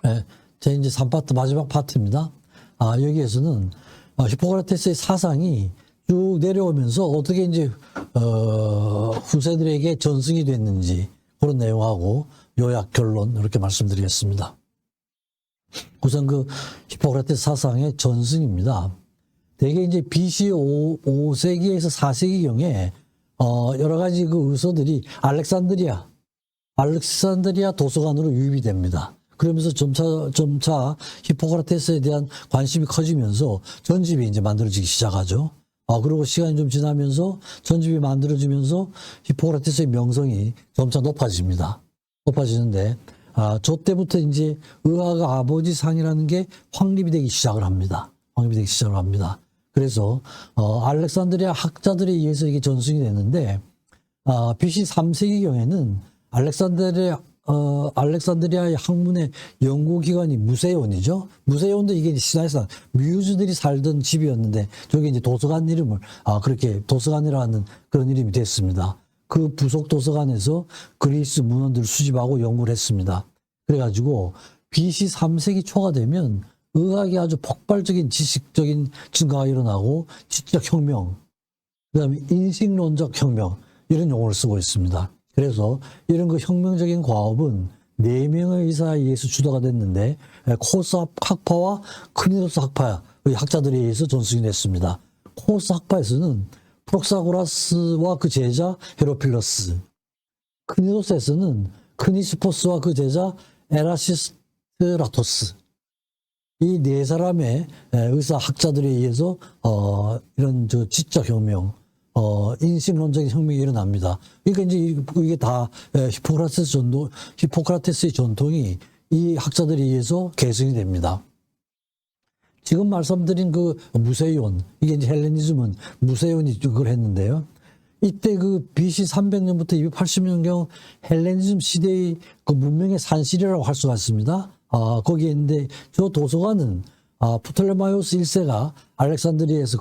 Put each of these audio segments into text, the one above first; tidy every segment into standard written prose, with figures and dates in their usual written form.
네, 제 이제 3파트 마지막 파트입니다. 여기에서는 히포크라테스의 사상이 쭉 내려오면서 어떻게 이제 후세들에게 전승이 됐는지 그런 내용하고 요약 결론 이렇게 말씀드리겠습니다. 우선 그 히포크라테스 사상의 전승입니다. 대개 이제 BC 5세기에서 4세기경에 여러 가지 그 의서들이 알렉산드리아 도서관으로 유입이 됩니다. 그러면서 점차 히포크라테스에 대한 관심이 커지면서 전집이 이제 만들어지기 시작하죠. 그리고 시간이 좀 지나면서 전집이 만들어지면서 히포크라테스의 명성이 점차 높아집니다. 높아지는데, 저 때부터 이제 의학의 아버지 상이라는 게 확립이 되기 시작을 합니다. 그래서, 알렉산드리아 학자들에 의해서 이게 전승이 됐는데, BC 3세기경에는 알렉산드리아의 학문의 연구기관이 무세온이죠. 무세온도 이게 신화에서 뮤즈들이 살던 집이었는데, 저게 이제 도서관 이름을, 그렇게 도서관이라는 그런 이름이 됐습니다. 그 부속 도서관에서 그리스 문헌들을 수집하고 연구를 했습니다. 그래가지고, BC 3세기 초가 되면 의학이 아주 폭발적인 지식적인 증가가 일어나고, 지적 혁명, 그 다음에 인식론적 혁명, 이런 용어를 쓰고 있습니다. 그래서 이런 그 혁명적인 과업은 4명의 의사에 의해서 주도가 됐는데 코스 학파와 크니도스 학파의 학자들에 의해서 전승이 됐습니다. 코스 학파에서는 프록사고라스와 그 제자 헤로필러스, 크니도스에서는 크니스포스와 그 제자 에라시스트라토스, 이 4사람의 의사 학자들에 의해서 이런 저 지적 혁명, 인식론적인 혁명이 일어납니다. 그러니까 이제 이게 다 히포크라테스의 전통이 이 학자들에 의해서 계승이 됩니다. 지금 말씀드린 그 무세온, 이게 이제 헬레니즘은 무세온이 그걸 했는데요. 이때 그 BC 300년부터 280년경 헬레니즘 시대의 그 문명의 산실이라고 할 수가 있습니다. 거기에 있는데 저 도서관은 프톨레마이오스 1세가 알렉산드리아에서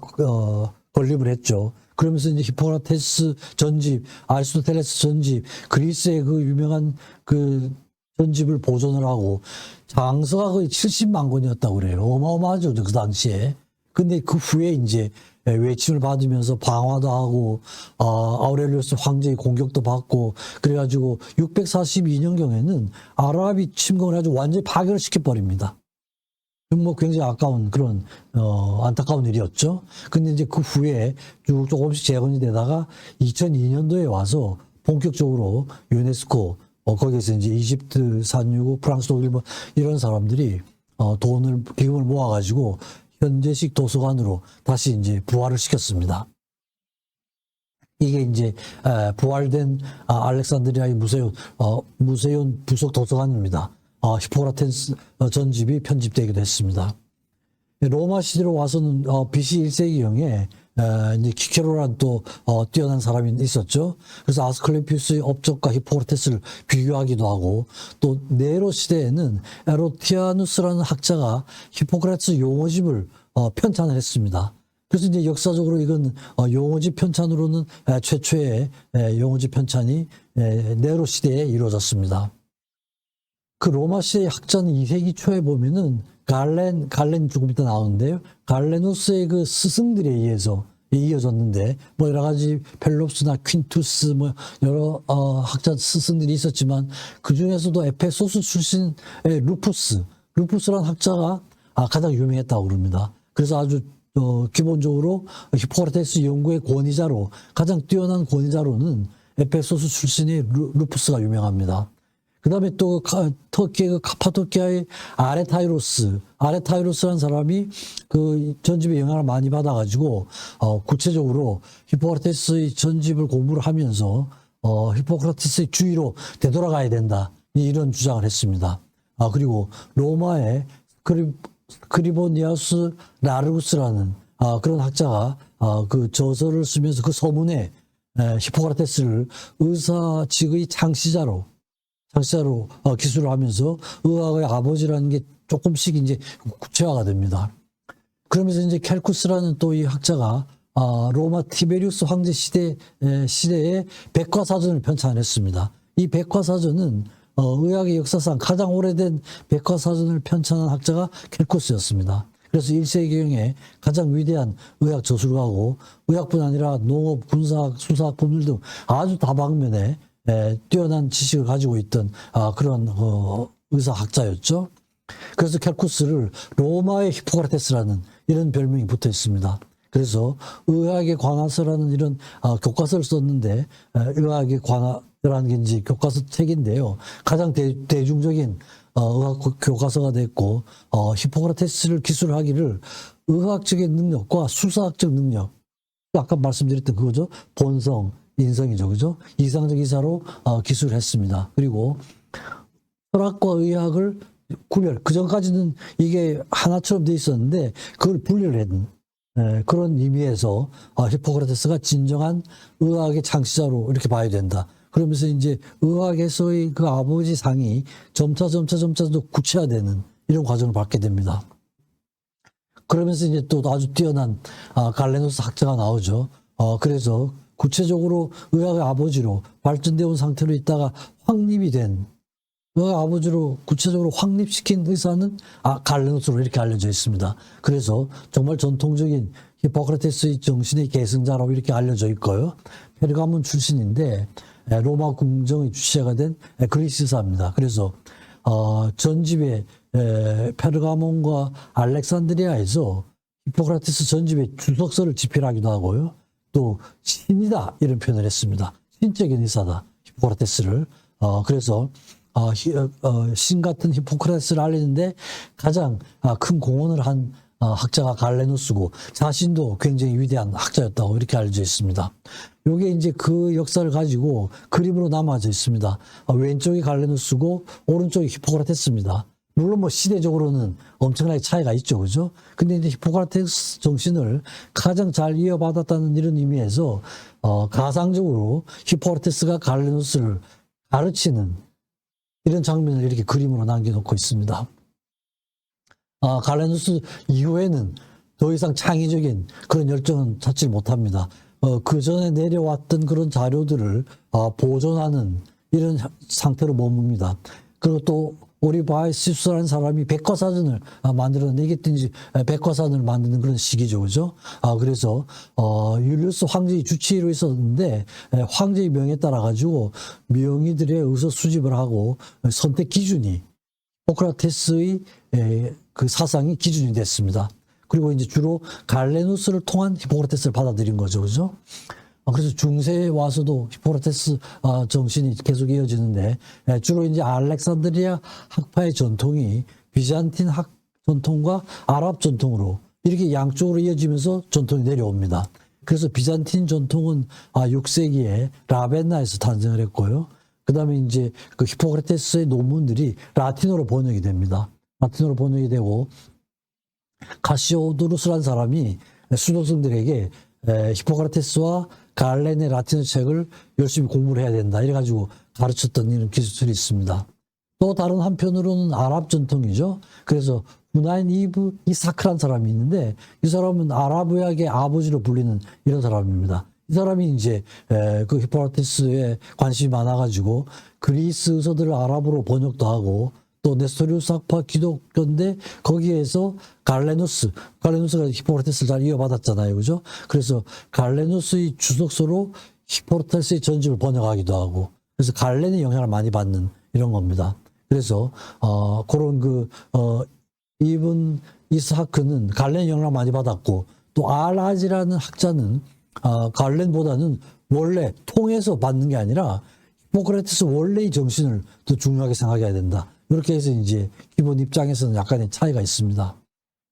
건립을 했죠. 그러면서 이제 히포크라테스 전집, 아리스토텔레스 전집, 그리스의 그 유명한 그 전집을 보존을 하고 장서가 거의 70만 권이었다고 그래요. 어마어마하죠, 그 당시에. 근데 그 후에 이제 외침을 받으면서 방화도 하고, 아우렐리우스 황제의 공격도 받고, 그래가지고 642년경에는 아랍이 침공을 해가지고 완전히 파괴를 시켜버립니다. 뭐 굉장히 아까운 그런 안타까운 일이었죠. 근데 이제 그 후에 쭉 조금씩 재건이 되다가 2002년도에 와서 본격적으로 유네스코 거기에서 이제 이집트, 산유국, 프랑스, 독일 뭐 이런 사람들이 기금을 모아가지고 현대식 도서관으로 다시 이제 부활을 시켰습니다. 이게 이제 부활된 알렉산드리아의 무세온 부속 도서관입니다. 히포크라테스 전집이 편집되기도 했습니다. 로마 시대로 와서는 BC 1세기경에 이제 키케로라는 또 뛰어난 사람이 있었죠. 그래서 아스클레피우스의 업적과 히포크라테스를 비교하기도 하고, 또 네로 시대에는 에로티아누스라는 학자가 히포크라테스 용어집을 편찬을 했습니다. 그래서 이제 역사적으로 이건 용어집 편찬으로는 최초의 용어집 편찬이 네로 시대에 이루어졌습니다. 그 로마 시대의 학자는 2세기 초에 보면은 갈렌 조금 이따 나오는데요. 갈레누스의 그 스승들에 의해서 이어졌는데, 뭐 여러 가지 펠롭스나 퀸투스 뭐 여러 학자 스승들이 있었지만 그 중에서도 에페소스 출신의 루푸스라는 학자가 가장 유명했다고 그럽니다. 그래서 아주 기본적으로 히포크라테스 연구의 권위자로, 가장 뛰어난 권위자로는 에페소스 출신의 루푸스가 유명합니다. 그 다음에 또 터키의 그 카파도키아의 아레타이로스라는 사람이 그 전집의 영향을 많이 받아가지고 구체적으로 히포크라테스의 전집을 공부를 하면서 히포크라테스의 주의로 되돌아가야 된다, 이런 주장을 했습니다. 그리고 로마의 크리보니아스 라르구스라는 그런 학자가 그 저서를 쓰면서 그 서문에 히포크라테스를 의사직의 창시자로 기술을 하면서 의학의 아버지라는 게 조금씩 이제 구체화가 됩니다. 그러면서 이제 캘쿠스라는 또 이 학자가 로마 티베리우스 황제 시대에 백과사전을 편찬했습니다. 이 백과사전은 의학의 역사상 가장 오래된 백과사전을 편찬한 학자가 켈코스였습니다. 그래서 1세기경에 가장 위대한 의학 저술가고 의학뿐 아니라 농업, 군사학, 수사학, 법률 등 아주 다방면에 뛰어난 지식을 가지고 있던 그런 의사학자였죠. 그래서 켈코스를 로마의 히포크라테스라는 이런 별명이 붙어 있습니다. 그래서 의학의 관하서라는 이런 교과서를 썼는데 의학의 관하라는 게 이제 교과서 책인데요. 가장 대중적인 의학 교과서가 됐고 히포크라테스를 기술하기를 의학적인 능력과 수사학적 능력, 아까 말씀드렸던 그거죠. 본성, 인성이죠, 그죠? 이상적 이사로 기술했습니다. 그리고 철학과 의학을 그 전까지는 이게 하나처럼 돼 있었는데 그걸 분리를 했는 그런 의미에서 히포크라테스가 진정한 의학의 창시자로 이렇게 봐야 된다. 그러면서 이제 의학에서의 그 아버지 상이 점차 더 구체화되는 이런 과정을 밟게 됩니다. 그러면서 이제 또 아주 뛰어난 갈레노스 학자가 나오죠. 그래서 구체적으로 의학의 아버지로 발전되어 온 상태로 있다가 확립이 된 의학 아버지로 구체적으로 확립시킨 의사는 갈레노스로 이렇게 알려져 있습니다. 그래서 정말 전통적인 히포크라테스의 정신의 계승자라고 이렇게 알려져 있고요. 페르가몬 출신인데 로마 궁정의 주체가 된 그리스사입니다. 그래서 전집에 페르가몬과 알렉산드리아에서 히포크라테스 전집에 주석서를 집필하기도 하고요. 또 신이다 이런 표현을 했습니다. 신적인 의사다 히포크라테스를. 그래서 신 같은 히포크라테스를 알리는데 가장 큰 공헌을 한 학자가 갈레누스고 자신도 굉장히 위대한 학자였다고 이렇게 알려져 있습니다. 요게 이제 그 역사를 가지고 그림으로 남아져 있습니다. 왼쪽이 갈레누스고 오른쪽이 히포크라테스입니다. 물론 뭐 시대적으로는 엄청나게 차이가 있죠, 그죠? 근데 이제 히포크라테스 정신을 가장 잘 이어받았다는 이런 의미에서 가상적으로 히포크라테스가 갈레누스를 가르치는 이런 장면을 이렇게 그림으로 남겨놓고 있습니다. 갈레누스 이후에는 더 이상 창의적인 그런 열정은 찾지 못합니다. 그 전에 내려왔던 그런 자료들을 보존하는 이런 상태로 머뭅니다. 그리고 또 오리바이시스라는 사람이 백과사전을 만들어내겠든지 백과사전을 만드는 그런 시기죠, 그죠? 그래서 율리우스 황제의 주치의로 있었는데 황제의 명에 따라 가지고 명의들의 의서 수집을 하고 선택 기준이 소크라테스의 그 사상이 기준이 됐습니다. 그리고 이제 주로 갈레누스를 통한 히포크라테스를 받아들인 거죠, 그죠? 그래서 중세에 와서도 히포크라테스 정신이 계속 이어지는데 주로 이제 알렉산드리아 학파의 전통이 비잔틴 학 전통과 아랍 전통으로 이렇게 양쪽으로 이어지면서 전통이 내려옵니다. 그래서 비잔틴 전통은 6세기에 라벤나에서 탄생을 했고요. 그 다음에 이제 그 히포크라테스의 논문들이 라틴어로 번역이 됩니다. 라틴어로 번역이 되고 카시오도루스라는 사람이 수도승들에게 히포크라테스와 갈렌의 라틴어 책을 열심히 공부를 해야 된다 이래가지고 가르쳤던 이런 기술이 있습니다. 또 다른 한편으로는 아랍 전통이죠. 그래서 후나인 이브 이사크라는 사람이 있는데 이 사람은 아랍 의학의 아버지로 불리는 이런 사람입니다. 이 사람이 이제 그 히포크라테스에 관심이 많아가지고 그리스 의서들을 아랍어로 번역도 하고 또 네스토리우스 학파 기독교인데 거기에서 갈레누스가 히포크라테스를 잘 이어받았잖아요, 그죠? 그래서 갈레누스의 주석서로 히포크라테스의 전집을 번역하기도 하고 그래서 갈렌의 영향을 많이 받는 이런 겁니다. 그래서 그런 이븐 이스하크는 갈렌의 영향을 많이 받았고 또 알아지라는 학자는 갈렌보다는 원래 통해서 받는 게 아니라 히포크라테스 원래의 정신을 더 중요하게 생각해야 된다. 이렇게 해서 이제 기본 입장에서는 약간의 차이가 있습니다.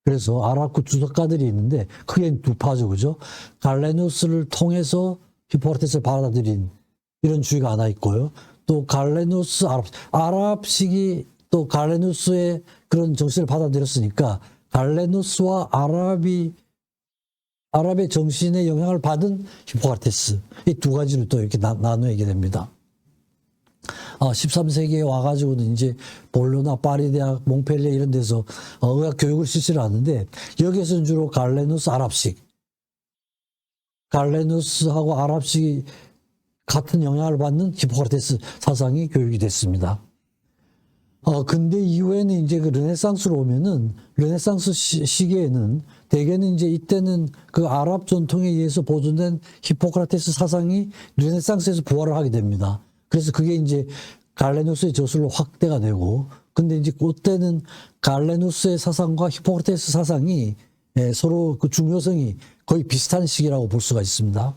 그래서 아랍 주석가들이 있는데 크게 두 파죠, 그죠? 갈레누스를 통해서 히포크라테스를 받아들인 이런 주의가 하나 있고요. 또 갈레누스 아랍식이 또 갈레누스의 그런 정신을 받아들였으니까 갈레누스와 아랍의 정신의 영향을 받은 히포크라테스 이 두 가지로 또 이렇게 나누게 됩니다. 13세기에 와가지고는 이제 볼로나 파리 대학, 몽펠리에 이런 데서 의학 교육을 실시를 하는데 여기에서는 주로 갈레누스하고 아랍식이 같은 영향을 받는 히포크라테스 사상이 교육이 됐습니다. 근대 이후에는 이제 그 르네상스로 오면은, 르네상스 시기에는 대개는 이제 이때는 그 아랍 전통에 의해서 보존된 히포크라테스 사상이 르네상스에서 부활을 하게 됩니다. 그래서 그게 이제 갈레누스의 저술로 확대가 되고, 근데 이제 그때는 갈레누스의 사상과 히포크라테스 사상이 서로 그 중요성이 거의 비슷한 시기라고 볼 수가 있습니다.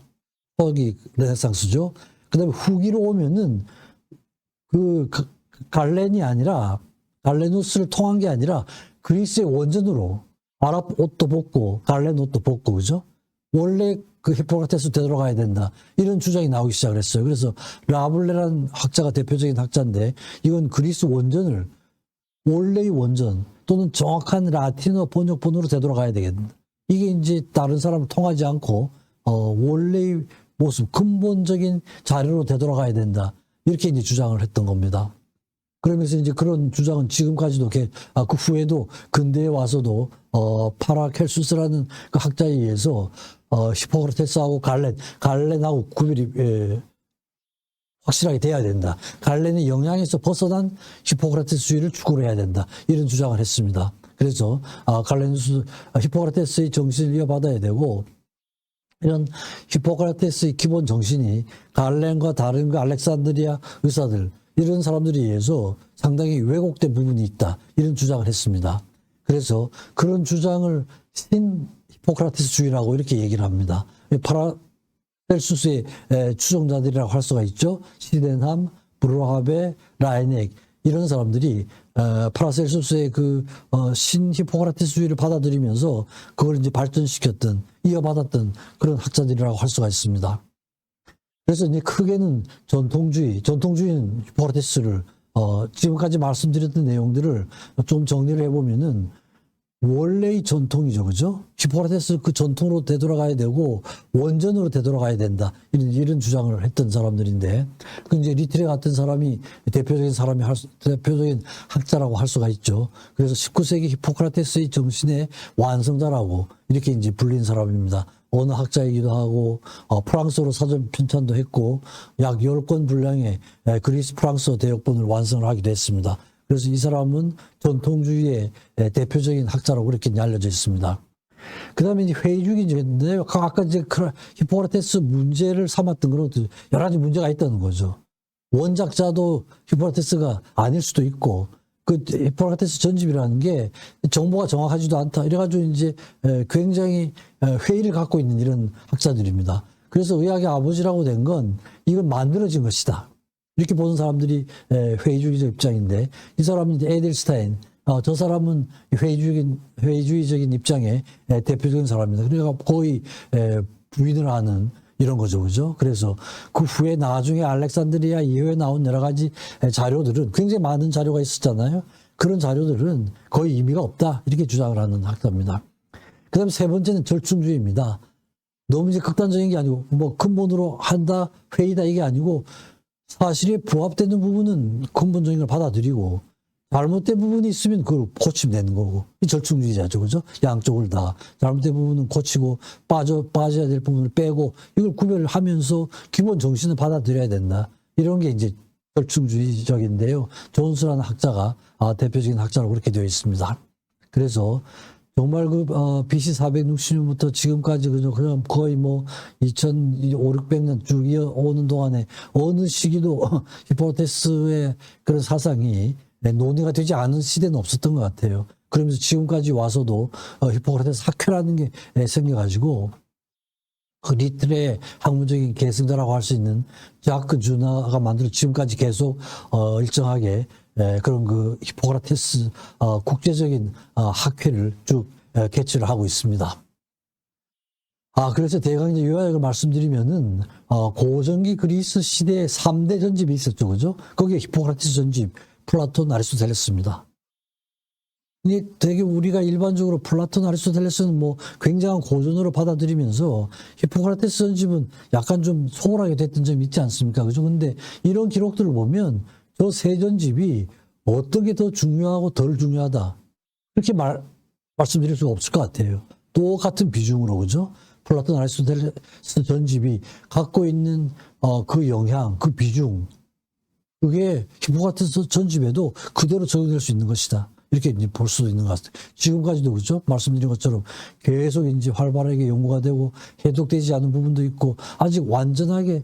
거기 르네상스죠. 그 다음에 후기로 오면은 그 갈렌이 아니라, 갈레누스를 통한 게 아니라 그리스의 원전으로 아랍 옷도 벗고 갈렌 옷도 벗고, 그죠? 원래 그 히포크라테스 되돌아가야 된다, 이런 주장이 나오기 시작을 했어요. 그래서 라블레라는 학자가 대표적인 학자인데, 이건 그리스 원전을 원래의 원전 또는 정확한 라틴어 번역본으로 되돌아가야 되겠다. 이게 이제 다른 사람을 통하지 않고 원래의 모습, 근본적인 자료로 되돌아가야 된다, 이렇게 이제 주장을 했던 겁니다. 그러면서 이제 그런 주장은 지금까지도 그 후에도 근대에 와서도 파라켈수스라는 그 학자에 의해서 히포크라테스하고 갈렌하고 구별이 확실하게 돼야 된다. 갈렌의 영향에서 벗어난 히포크라테스주의를 추구를 해야 된다, 이런 주장을 했습니다. 그래서 히포크라테스의 정신을 이어받아야 되고, 이런 히포크라테스의 기본 정신이 갈렌과 다른 그 알렉산드리아 의사들, 이런 사람들에 의해서 상당히 왜곡된 부분이 있다, 이런 주장을 했습니다. 그래서 그런 주장을 신 히포크라테스주의라고 이렇게 얘기를 합니다. 파라셀수스의 추종자들이라고 할 수가 있죠. 시덴함, 브로하베, 라이넥, 이런 사람들이 파라셀수스의 그 신 히포크라테스주의를 받아들이면서 그걸 이제 발전시켰던, 이어받았던 그런 학자들이라고 할 수가 있습니다. 그래서 이제 크게는 전통주의는 히포크라테스를 지금까지 말씀드렸던 내용들을 좀 정리를 해보면은, 원래의 전통이죠, 그죠? 히포크라테스 그 전통으로 되돌아가야 되고 원전으로 되돌아가야 된다, 이런 주장을 했던 사람들인데, 그 이제 리트레 같은 사람이 대표적인 학자라고 할 수가 있죠. 그래서 19세기 히포크라테스의 정신의 완성자라고 이렇게 이제 불린 사람입니다. 언어 학자이기도 하고 프랑스어로 사전 편찬도 했고 약 10권 분량의 그리스 프랑스어 대역본을 완성을 하기도 했습니다. 그래서 이 사람은 전통주의의 대표적인 학자라고 그렇게 알려져 있습니다. 그 다음에 이제 회의주의인데, 아까 이제 히포크라테스 문제를 삼았던 그런 여러 가지 문제가 있다는 거죠. 원작자도 히포크라테스가 아닐 수도 있고, 그 히포크라테스 전집이라는 게 정보가 정확하지도 않다, 이래가지고 이제 굉장히 회의를 갖고 있는 이런 학자들입니다. 그래서 의학의 아버지라고 된 건 이건 만들어진 것이다, 이렇게 보는 사람들이 회의주의적 입장인데, 이 사람은 이제 에델스타인, 저 사람은 회의주의적인 입장의 대표적인 사람입니다. 그러니까 거의 부인을 하는 이런 거죠, 그죠? 그래서 그 후에 나중에 알렉산드리아 이후에 나온 여러 가지 자료들은, 굉장히 많은 자료가 있었잖아요. 그런 자료들은 거의 의미가 없다, 이렇게 주장을 하는 학자입니다. 그 다음에 세 번째는 절충주의입니다. 너무 이제 극단적인 게 아니고, 뭐 근본으로 한다, 회의다, 이게 아니고, 사실에 부합되는 부분은 근본적인 걸 받아들이고, 잘못된 부분이 있으면 그걸 고치면 되는 거고, 이 절충주의자죠, 그죠? 양쪽을 다 잘못된 부분은 고치고 빠져야 될 부분을 빼고, 이걸 구별을 하면서 기본 정신을 받아들여야 된다, 이런 게 이제 절충주의적인데요. 존스라는 학자가 대표적인 학자로 그렇게 되어 있습니다. 그래서 정말 BC 460년부터 지금까지 그냥 거의 뭐 2500~600년 쭉 이어오는 동안에 어느 시기도 히포크라테스의 그런 사상이 논의가 되지 않은 시대는 없었던 것 같아요. 그러면서 지금까지 와서도 히포크라테스 학회라는 게 생겨가지고, 그 리틀의 학문적인 계승자라고 할 수 있는 자크 주나가 만들어 지금까지 계속 일정하게 그런 그 히포크라테스 국제적인 학회를 쭉 개최를 하고 있습니다. 그래서 대강 이제 요약을 말씀드리면은 고전기 그리스 시대에 3대 전집이 있었죠, 그죠? 거기에 히포크라테스 전집, 플라톤, 아리스토텔레스입니다. 이게 되게 우리가 일반적으로 플라톤, 아리스토텔레스는 뭐 굉장한 고전으로 받아들이면서 히포크라테스 전집은 약간 좀 소홀하게 됐던 점이 있지 않습니까? 그죠? 근데 이런 기록들을 보면 저 세 전집이 어떤 게 더 중요하고 덜 중요하다, 그렇게 말씀드릴 수가 없을 것 같아요. 똑같은 비중으로, 그죠? 플라톤, 아리스토텔레스 전집이 갖고 있는 그 영향, 그 비중, 그게 히포크라테스 전집에도 그대로 적용될 수 있는 것이다. 이렇게 이제 볼 수도 있는 것 같아요. 지금까지도 그죠? 말씀드린 것처럼 계속 이제 활발하게 연구가 되고 해독되지 않은 부분도 있고 아직 완전하게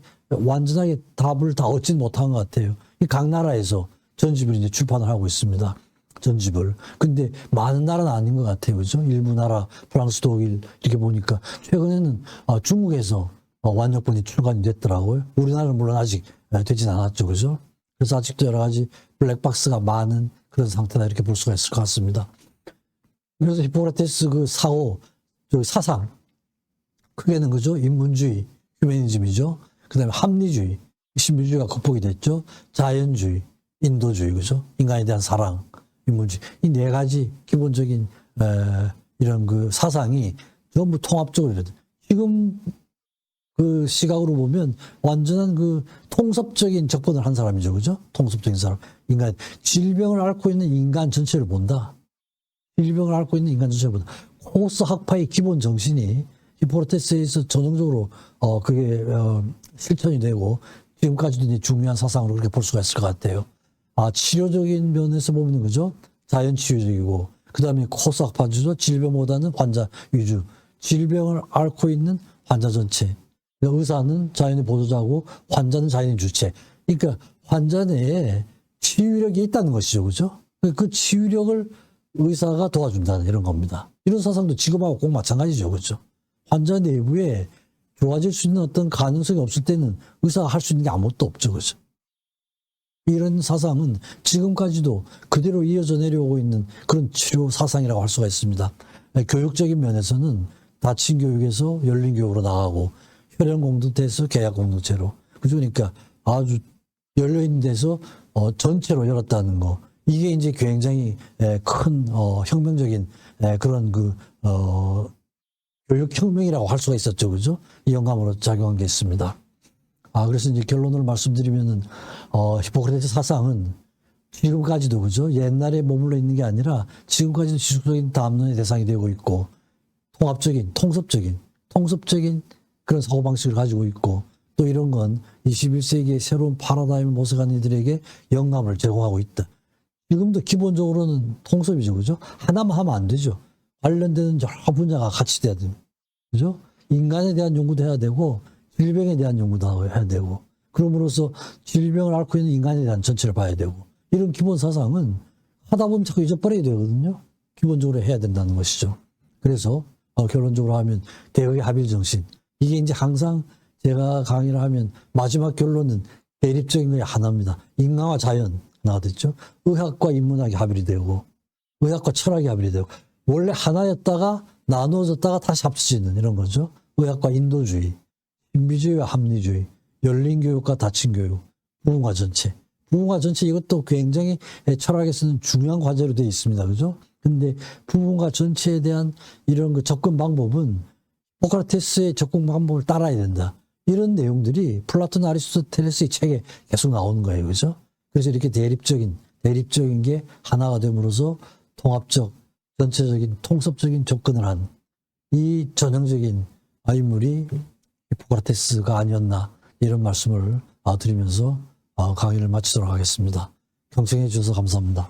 답을 다 얻진 못한 것 같아요. 각 나라에서 전집을 이제 출판을 하고 있습니다. 전집을. 근데 많은 나라는 아닌 것 같아요. 그죠? 일부 나라, 프랑스, 독일 이렇게 보니까 최근에는 중국에서 완역본이 출간이 됐더라고요. 우리나라는 물론 아직 되진 않았죠. 그죠? 그래서 아직도 여러 가지 블랙박스가 많은 그런 상태다 이렇게 볼 수가 있을 것 같습니다. 그래서 히포크라테스 그 사상, 크게는 그죠? 인문주의, 휴머니즘이죠. 그 다음에 합리주의, 신비주의가 극복이 됐죠. 자연주의, 인도주의, 그죠? 인간에 대한 사랑, 인문주의. 이 네 가지 기본적인, 이런 그 사상이 전부 통합적으로 이래요. 지금 그 시각으로 보면 완전한 그 통섭적인 접근을 한 사람이죠. 그죠? 통섭적인 사람. 질병을 앓고 있는 인간 전체를 본다. 질병을 앓고 있는 인간 전체를 본다. 코스 학파의 기본 정신이 히포크라테스에서 전형적으로, 그게, 실천이 되고, 지금까지도 이제 중요한 사상으로 그렇게 볼 수가 있을 것 같아요. 치료적인 면에서 보면, 그죠? 자연치유적이고, 그 다음에 코스 학파주죠. 질병보다는 환자 위주. 질병을 앓고 있는 환자 전체. 그러니까 의사는 자연의 보조자고, 환자는 자연의 주체. 그러니까 환자 내에 치유력이 있다는 것이죠. 그죠? 그 치유력을 의사가 도와준다는 이런 겁니다. 이런 사상도 지금하고 꼭 마찬가지죠. 그죠? 환자 내부에 좋아질 수 있는 어떤 가능성이 없을 때는 의사가 할 수 있는 게 아무것도 없죠. 그죠? 이런 사상은 지금까지도 그대로 이어져 내려오고 있는 그런 치료 사상이라고 할 수가 있습니다. 교육적인 면에서는 다친 교육에서 열린 교육으로 나가고 혈연 공동체에서 계약 공동체로. 그러니까 아주 열려있는 데서 전체로 열었다는 거. 이게 이제 굉장히 큰 혁명적인 그런 교육혁명이라고 할 수가 있었죠. 그죠? 이 영감으로 작용한 게 있습니다. 그래서 이제 결론을 말씀드리면은, 히포크라테스 사상은 지금까지도, 그죠? 옛날에 머물러 있는 게 아니라 지금까지도 지속적인 담론의 대상이 되고 있고, 통섭적인 그런 사고방식을 가지고 있고, 또 이런 건 21세기의 새로운 파라다임을 모색하는 이들에게 영감을 제공하고 있다. 지금도 기본적으로는 통섭이죠. 그죠? 하나만 하면 안 되죠. 관련되는 여러 분야가 같이 돼야 돼요. 그죠? 인간에 대한 연구도 해야 되고, 질병에 대한 연구도 해야 되고, 그럼으로써 질병을 앓고 있는 인간에 대한 전체를 봐야 되고, 이런 기본 사상은 하다 보면 자꾸 잊어버리게 되거든요. 기본적으로 해야 된다는 것이죠. 그래서 결론적으로 하면 대의의 합일 정신. 이게 이제 항상 제가 강의를 하면 마지막 결론은 대립적인 게 하나입니다. 인간과 자연 나왔죠. 의학과 인문학이 합일이 되고, 의학과 철학이 합일이 되고, 원래 하나였다가 나누어졌다가 다시 합쳐지는 이런 거죠. 의학과 인도주의, 신비주의와 합리주의, 열린 교육과 닫힌 교육, 부분과 전체. 부분과 전체 이것도 굉장히 철학에서는 중요한 과제로 되어 있습니다. 그죠? 근데 부분과 전체에 대한 이런 그 접근 방법은 소크라테스의 접근 방법을 따라야 된다. 이런 내용들이 플라톤 아리스토텔레스의 책에 계속 나오는 거예요. 그죠? 그래서 이렇게 대립적인 게 하나가 됨으로써 통합적, 전체적인, 통섭적인 접근을 한 이 전형적인 인물이 히포크라테스가 아니었나 이런 말씀을 드리면서 강의를 마치도록 하겠습니다. 경청해 주셔서 감사합니다.